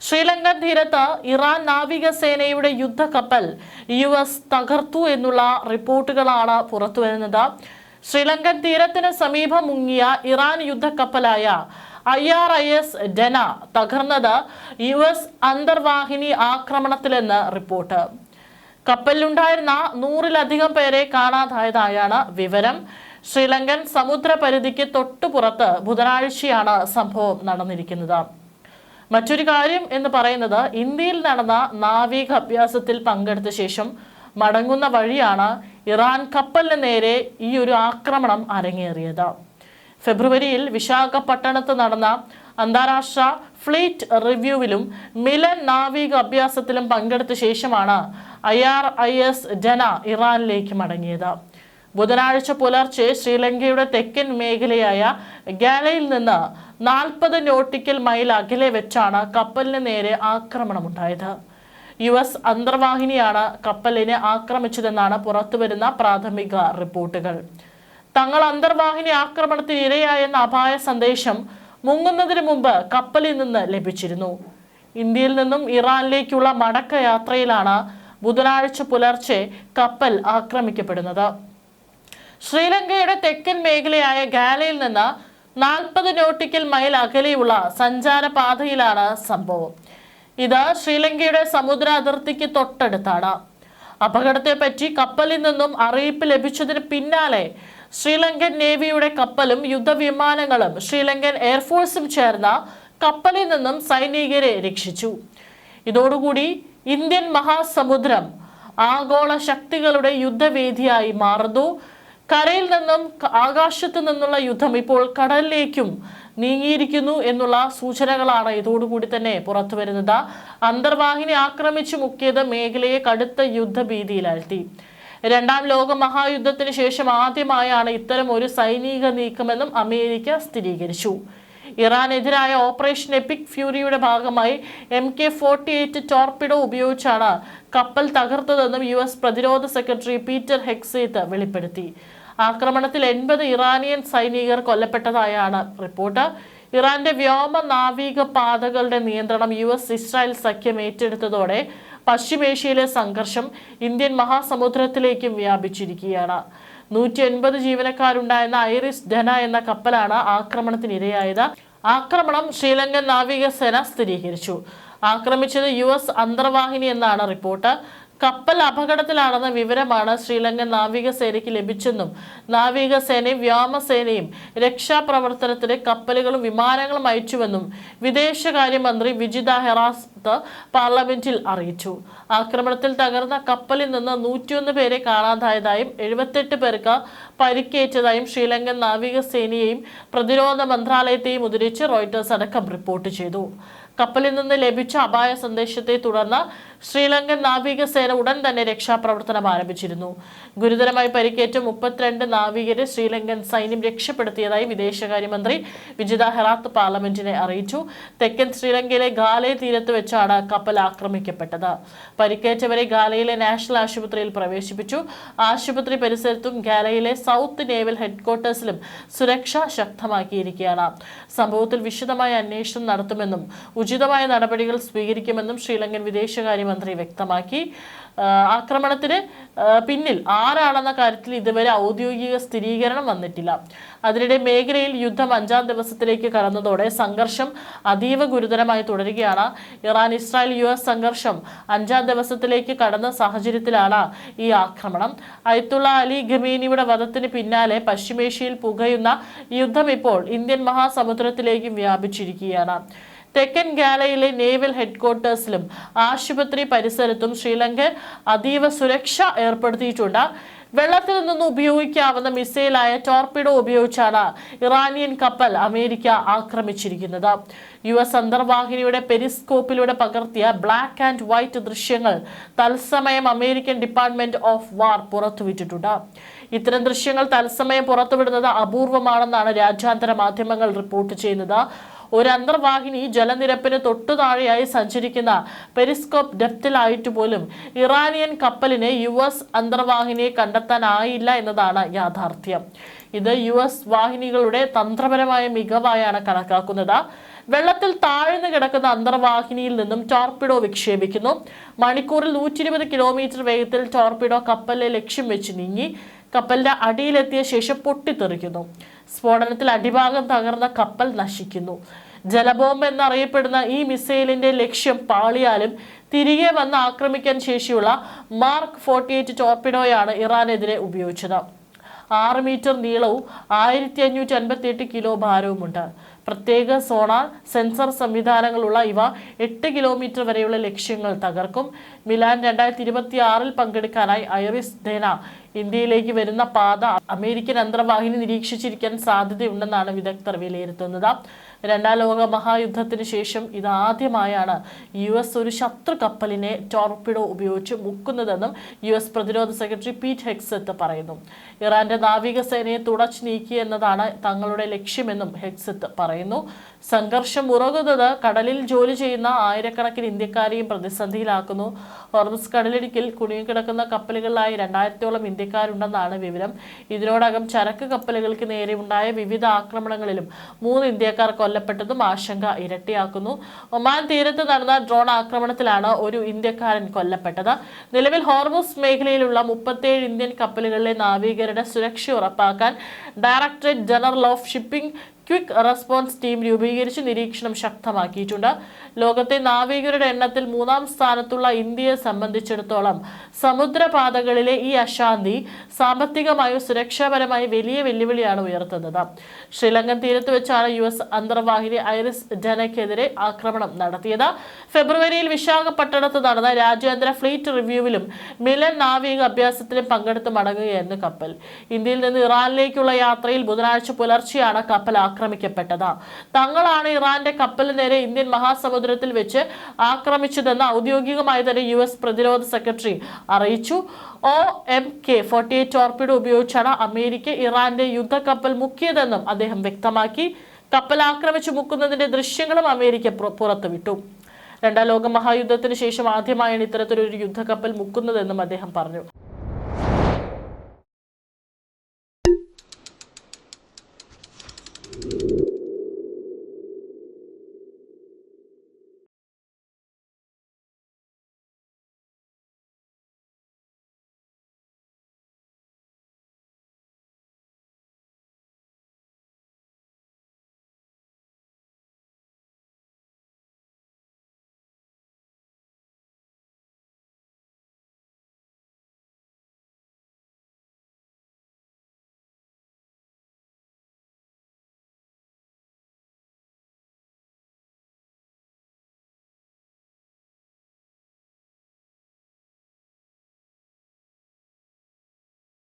ശ്രീലങ്കൻ തീരത്ത് ഇറാൻ നാവികസേനയുടെ യുദ്ധക്കപ്പൽ US തകർത്തു എന്നുള്ള റിപ്പോർട്ടുകളാണ് പുറത്തുവരുന്നത്. ശ്രീലങ്കൻ തീരത്തിന് സമീപം മുങ്ങിയ ഇറാൻ യുദ്ധക്കപ്പലായ IRIS ഡെന തകർന്നത് US അന്തർവാഹിനി ആക്രമണത്തിലെന്ന് റിപ്പോർട്ട്. കപ്പലിലുണ്ടായിരുന്ന 100-ലധികം പേരെ കാണാതായതായാണ് വിവരം. ശ്രീലങ്കൻ സമുദ്രപരിധിക്ക് തൊട്ടുപുറത്ത് ബുധനാഴ്ചയാണ് സംഭവം നടന്നിരിക്കുന്നത്. മറ്റൊരു കാര്യം എന്ന് പറയുന്നത്, ഇന്ത്യയിൽ നടന്ന നാവിക അഭ്യാസത്തിൽ പങ്കെടുത്ത ശേഷം മടങ്ങുന്ന വഴിയാണ് ഇറാൻ കപ്പലിന് നേരെ ഈ ഒരു ആക്രമണം അരങ്ങേറിയത്. ഫെബ്രുവരിയിൽ വിശാഖപട്ടണത്ത് നടന്ന അന്താരാഷ്ട്ര ഫ്ലീറ്റ് റിവ്യൂവിലും മിലൻ നാവിക അഭ്യാസത്തിലും പങ്കെടുത്ത ശേഷമാണ് IRIS ഡെന ഇറാനിലേക്ക് മടങ്ങിയത്. ബുധനാഴ്ച പുലർച്ചെ ശ്രീലങ്കയുടെ തെക്കൻ മേഖലയായ ഗാലയിൽ നിന്ന് 40 നോട്ടിക്കൽ മൈൽ അകലെ വെച്ചാണ് കപ്പലിന് നേരെ ആക്രമണമുണ്ടായത്. US അന്തർവാഹിനിയാണ് കപ്പലിനെ ആക്രമിച്ചതെന്നാണ് പുറത്തുവരുന്ന പ്രാഥമിക റിപ്പോർട്ടുകൾ. തങ്ങൾ അന്തർവാഹിനി ആക്രമണത്തിന് ഇരയായെന്ന അപായ സന്ദേശം മുങ്ങുന്നതിന് മുമ്പ് കപ്പലിൽ നിന്ന് ലഭിച്ചിരുന്നു. ഇന്ത്യയിൽ നിന്നും ഇറാനിലേക്കുള്ള മടക്കയാത്രയിലാണ് ബുധനാഴ്ച പുലർച്ചെ കപ്പൽ ആക്രമിക്കപ്പെടുന്നത്. ശ്രീലങ്കയുടെ തെക്കൻ മേഖലയായ ഗാലയിൽ നിന്ന് 40 നോട്ടിക്കൽ മൈൽ അകലെയുള്ള സഞ്ചാരപാതയിലാണ് സംഭവം. ഇത് ശ്രീലങ്കയുടെ സമുദ്ര അതിർത്തിക്ക് തൊട്ടടുത്താണ്. അപകടത്തെപ്പറ്റി കപ്പലിൽ നിന്നും അറിയിപ്പ് ലഭിച്ചതിന് പിന്നാലെ ശ്രീലങ്കൻ നേവിയുടെ കപ്പലും യുദ്ധവിമാനങ്ങളും ശ്രീലങ്കൻ എയർഫോഴ്സും ചേർന്ന കപ്പലിൽ നിന്നും സൈനികരെ രക്ഷിച്ചു. ഇതോടുകൂടി ഇന്ത്യൻ മഹാസമുദ്രം ആഗോള ശക്തികളുടെ യുദ്ധവേദിയായി മാറുന്നു. കരയിൽ നിന്നും ആകാശത്തു നിന്നുള്ള യുദ്ധം ഇപ്പോൾ കടലിലേക്കും നീങ്ങിയിരിക്കുന്നു എന്നുള്ള സൂചനകളാണ് ഇതോടുകൂടി തന്നെ പുറത്തു വരുന്നത്. അന്തർവാഹിനി ആക്രമിച്ചു മുക്കിയത് മേഖലയെ കടുത്ത യുദ്ധഭീതിയിലാഴ്ത്തി. രണ്ടാം ലോക മഹായുദ്ധത്തിന് ശേഷം ആദ്യമായാണ് ഇത്തരം ഒരു സൈനിക നീക്കമെന്നും അമേരിക്ക സ്ഥിരീകരിച്ചു. ഇറാനെതിരായ ഓപ്പറേഷൻ എപ്പിക് ഫ്യൂരിയുടെ ഭാഗമായി MK-48 ടോർപിഡോ ഉപയോഗിച്ചാണ് കപ്പൽ തകർത്തതെന്നും US പ്രതിരോധ സെക്രട്ടറി പീറ്റർ ഹെക്സേത്ത് വെളിപ്പെടുത്തി. ആക്രമണത്തിൽ 80 ഇറാനിയൻ സൈനികർ കൊല്ലപ്പെട്ടതായാണ് റിപ്പോർട്ട്. ഇറാന്റെ വ്യോമ നാവിക പാതകളുടെ നിയന്ത്രണം US ഇസ്രായേൽ സഖ്യം ഏറ്റെടുത്തതോടെ പശ്ചിമേഷ്യയിലെ സംഘർഷം ഇന്ത്യൻ മഹാസമുദ്രത്തിലേക്കും വ്യാപിച്ചിരിക്കുകയാണ്. 180 ജീവനക്കാരുണ്ടായിരുന്ന ഐറിസ് ഡെന എന്ന കപ്പലാണ് ആക്രമണത്തിനിരയായത്. ആക്രമണം ശ്രീലങ്കൻ നാവികസേന സ്ഥിരീകരിച്ചു. ആക്രമിച്ചത് US അന്തർവാഹിനി എന്നാണ് റിപ്പോർട്ട്. കപ്പൽ അപകടത്തിലാണെന്ന വിവരമാണ് ശ്രീലങ്കൻ നാവികസേനയ്ക്ക് ലഭിച്ചെന്നും നാവികസേനയും വ്യോമസേനയും രക്ഷാപ്രവർത്തനത്തിന് കപ്പലുകളും വിമാനങ്ങളും അയച്ചുവെന്നും വിദേശകാര്യമന്ത്രി വിജിത ഹെറാത്ത് പാർലമെന്റിൽ അറിയിച്ചു. ആക്രമണത്തിൽ തകർന്ന കപ്പലിൽ നിന്ന് 101 പേരെ കാണാതായതായും 78 പേർക്ക് പരിക്കേറ്റതായും ശ്രീലങ്കൻ നാവികസേനയെയും പ്രതിരോധ മന്ത്രാലയത്തെയും ഉദ്ധരിച്ച് റോയിട്ടേഴ്സ് അടക്കം റിപ്പോർട്ട് ചെയ്തു. കപ്പലിൽ നിന്ന് ലഭിച്ച അപായ സന്ദേശത്തെ തുടർന്ന് ശ്രീലങ്കൻ നാവികസേന ഉടൻ തന്നെ രക്ഷാപ്രവർത്തനം ആരംഭിച്ചിരുന്നു. ഗുരുതരമായി പരിക്കേറ്റ 32 നാവികരെ ശ്രീലങ്കൻ സൈന്യം രക്ഷപ്പെടുത്തിയതായി വിദേശകാര്യമന്ത്രി വിജിത ഹെറാത്ത് പാർലമെന്റിനെ അറിയിച്ചു. തെക്കൻ ശ്രീലങ്കയിലെ ഗാലെ തീരത്ത് വെച്ചാണ് കപ്പൽ ആക്രമിക്കപ്പെട്ടത്. പരിക്കേറ്റവരെ ഗാലയിലെ നാഷണൽ ആശുപത്രിയിൽ പ്രവേശിപ്പിച്ചു. ആശുപത്രി പരിസരത്തും ഗാലയിലെ സൗത്ത് നേവൽ ഹെഡ്ക്വാർട്ടേഴ്സിലും സുരക്ഷ ശക്തമാക്കിയിരിക്കുകയാണ്. സംഭവത്തിൽ വിശദമായ അന്വേഷണം നടത്തുമെന്നും ഉചിതമായ നടപടികൾ സ്വീകരിക്കുമെന്നും ശ്രീലങ്കൻ വിദേശകാര്യമന്ത്രി വ്യക്തമാക്കി. ആക്രമണത്തിന് പിന്നിൽ ആരാണെന്ന കാര്യത്തിൽ ഇതുവരെ ഔദ്യോഗിക സ്ഥിരീകരണം വന്നിട്ടില്ല. അതിനിടെ മേഖലയിൽ യുദ്ധം 5ാം ദിവസത്തിലേക്ക് കടന്നതോടെ സംഘർഷം അതീവ ഗുരുതരമായി തുടരുകയാണ്. ഇറാൻ-ഇസ്രായേൽ US സംഘർഷം 5ാം ദിവസത്തിലേക്ക് കടന്ന സാഹചര്യത്തിലാണ് ഈ ആക്രമണം. അയത്തുള്ള അലി ഖമേനിയുടെ വധത്തിന് പിന്നാലെ പശ്ചിമേഷ്യയിൽ പുകയുന്ന യുദ്ധം ഇപ്പോൾ ഇന്ത്യൻ മഹാസമുദ്രത്തിലേക്കും വ്യാപിച്ചിരിക്കുകയാണ്. തെക്കൻ ഗാലയിലെ നേവൽ ഹെഡ്ക്വാർട്ടേഴ്സിലും ആശുപത്രി പരിസരത്തും ശ്രീലങ്ക അതീവ സുരക്ഷ ഏർപ്പെടുത്തിയിട്ടുണ്ട്. വെള്ളത്തിൽ നിന്ന് ഉപയോഗിക്കാവുന്ന മിസൈലായ ടോർപിഡോ ഉപയോഗിച്ചാണ് ഇറാനിയൻ കപ്പൽ അമേരിക്ക ആക്രമിച്ചിരിക്കുന്നത്. US അന്തർവാഹിനിയുടെ പെരിസ്കോപ്പിലൂടെ പകർത്തിയ ബ്ലാക്ക് ആൻഡ് വൈറ്റ് ദൃശ്യങ്ങൾ തത്സമയം അമേരിക്കൻ ഡിപ്പാർട്ട്മെന്റ് ഓഫ് വാർ പുറത്തുവിട്ടിട്ടുണ്ട്. ഇത്തരം ദൃശ്യങ്ങൾ തത്സമയം പുറത്തുവിടുന്നത് അപൂർവമാണെന്നാണ് രാജ്യാന്തര മാധ്യമങ്ങൾ റിപ്പോർട്ട് ചെയ്യുന്നത്. ഒരു അന്തർവാഹിനി ജലനിരപ്പിന് തൊട്ടുതാഴെയായി സഞ്ചരിക്കുന്ന പെരിസ്കോപ്പ് ഡെപ്തിലായിട്ട് പോലും ഇറാനിയൻ കപ്പലിന് US അന്തർവാഹിനിയെ കണ്ടെത്താനായില്ല എന്നതാണ് യാഥാർത്ഥ്യം. ഇത് US വാഹിനികളുടെ തന്ത്രപരമായ മികവായാണ് കണക്കാക്കുന്നത്. വെള്ളത്തിൽ താഴ്ന്നു കിടക്കുന്ന അന്തർവാഹിനിയിൽ നിന്നും ടോർപിഡോ വിക്ഷേപിക്കുന്നു. മണിക്കൂറിൽ 120 കിലോമീറ്റർ വേഗത്തിൽ ടോർപിഡോ കപ്പലിലെ ലക്ഷ്യം വെച്ച് നീങ്ങി കപ്പലിന്റെ അടിയിലെത്തിയ ശേഷം പൊട്ടിത്തെറിക്കുന്നു. സ്ഫോടനത്തിൽ അടിഭാഗം തകർന്ന കപ്പൽ നശിക്കുന്നു. ജലബോംബ് എന്നറിയപ്പെടുന്ന ഈ മിസൈലിന്റെ ലക്ഷ്യം പാളിയാലും തിരികെ വന്ന് ആക്രമിക്കാൻ ശേഷിയുള്ള മാർക്ക് 48 ടോർപിഡോയാണ് ഇറാനെതിരെ ഉപയോഗിച്ചത്. 6 മീറ്റർ നീളവും 1558 കിലോ ഭാരവുമുണ്ട്. പ്രത്യേക സോണാർ സെൻസർ സംവിധാനങ്ങളുള്ള ഇവ 8 കിലോമീറ്റർ വരെയുള്ള ലക്ഷ്യങ്ങൾ തകർക്കും. മിലാൻ 2026 പങ്കെടുക്കാനായി ഐറിസ് ധേന ഇന്ത്യയിലേക്ക് വരുന്ന പാത അമേരിക്കൻ അന്തർവാഹിനി നിരീക്ഷിച്ചിരിക്കാൻ സാധ്യതയുണ്ടെന്നാണ് വിദഗ്ധർ വിലയിരുത്തുന്നത്. രണ്ടാം ലോക മഹായുദ്ധത്തിന് ശേഷം ഇതാദ്യമായാണ് US ഒരു ശത്രു കപ്പലിനെ ടോർപിഡോ ഉപയോഗിച്ച് മുക്കുന്നതെന്നും US പ്രതിരോധ സെക്രട്ടറി പീറ്റ് ഹെഗ്സെത്ത് പറയുന്നു. ഇറാന്റെ നാവികസേനയെ തുടച്ചു നീക്കി എന്നതാണ് തങ്ങളുടെ ലക്ഷ്യമെന്നും ഹെഗ്സെത്ത് പറയുന്നു. സംഘർഷം ഉറങ്ങുന്നത് കടലിൽ ജോലി ചെയ്യുന്ന ആയിരക്കണക്കിന് ഇന്ത്യക്കാരെയും പ്രതിസന്ധിയിലാക്കുന്നു. ഹോർമുസ് കടലിടുക്കിൽ കുടുങ്ങിക്കിടക്കുന്ന കപ്പലുകളിലായി 2000ഓളം ഇന്ത്യക്കാരുണ്ടെന്നാണ് വിവരം. ഇതിനോടകം ചരക്ക് കപ്പലുകൾക്ക് നേരെ ഉണ്ടായ വിവിധ ആക്രമണങ്ങളിലും 3 ഇന്ത്യക്കാർ കൊല്ലപ്പെട്ടതും ആശങ്ക ഇരട്ടിയാക്കുന്നു. ഒമാൻ തീരത്ത് നടന്ന ഡ്രോൺ ആക്രമണത്തിലാണ് ഒരു ഇന്ത്യക്കാരൻ കൊല്ലപ്പെട്ടത്. നിലവിൽ ഹോർമുസ് മേഖലയിലുള്ള 37 ഇന്ത്യൻ കപ്പലുകളിലെ നാവികരുടെ സുരക്ഷ ഉറപ്പാക്കാൻ directorate general of shipping quick response team രൂപീകരിച്ച് നിരീക്ഷണം ശക്തമാക്കിയിട്ടുണ്ട്. ലോകത്തെ നാവികരുടെ എണ്ണത്തിൽ 3-ാം സ്ഥാനത്തുള്ള ഇന്ത്യയെ സംബന്ധിച്ചിടത്തോളം സമുദ്രപാതകളിലെ ഈ അശാന്തി സാമ്പത്തികമായും സുരക്ഷാപരമായി വലിയ വെല്ലുവിളിയാണ് ഉയർത്തുന്നത്. ശ്രീലങ്കൻ തീരത്ത് വെച്ചാണ് US അന്തർവാഹിനി ഐറിസ് ധനയ്ക്കെതിരെ ആക്രമണം നടത്തിയത്. ഫെബ്രുവരിയിൽ വിശാഖപട്ടണത്ത് നടന്ന രാജ്യാന്തര ഫ്ലീറ്റ് റിവ്യൂവിലും മിലൻ നാവിക അഭ്യാസത്തിലും പങ്കെടുത്ത് മടങ്ങുകയായിരുന്നു കപ്പൽ. ഇന്ത്യയിൽ നിന്ന് ഇറാനിലേക്കുള്ള യാത്രയിൽ ബുധനാഴ്ച പുലർച്ചെയാണ് കപ്പൽ ആക്രമിക്കപ്പെട്ടത്. തങ്ങളാണ് ഇറാന്റെ കപ്പലിന് നേരെ ഇന്ത്യൻ മഹാസമുദ്രത്തിൽ വെച്ച് ആക്രമിച്ചതെന്ന് ഔദ്യോഗികമായി തന്നെ US പ്രതിരോധ സെക്രട്ടറി അറിയിച്ചു. OMK-48 ടോർപിഡോ ഉപയോഗിച്ചാണ് അമേരിക്ക ഇറാന്റെ യുദ്ധക്കപ്പൽ മുക്കിയതെന്നും അദ്ദേഹം വ്യക്തമാക്കി. കപ്പൽ ആക്രമിച്ചു മുക്കുന്നതിന്റെ ദൃശ്യങ്ങളും അമേരിക്ക പുറത്തുവിട്ടു. രണ്ടാം ലോക മഹായുദ്ധത്തിന് ശേഷം ആദ്യമായാണ് ഇത്തരത്തിലൊരു യുദ്ധക്കപ്പൽ മുക്കുന്നതെന്നും അദ്ദേഹം പറഞ്ഞു.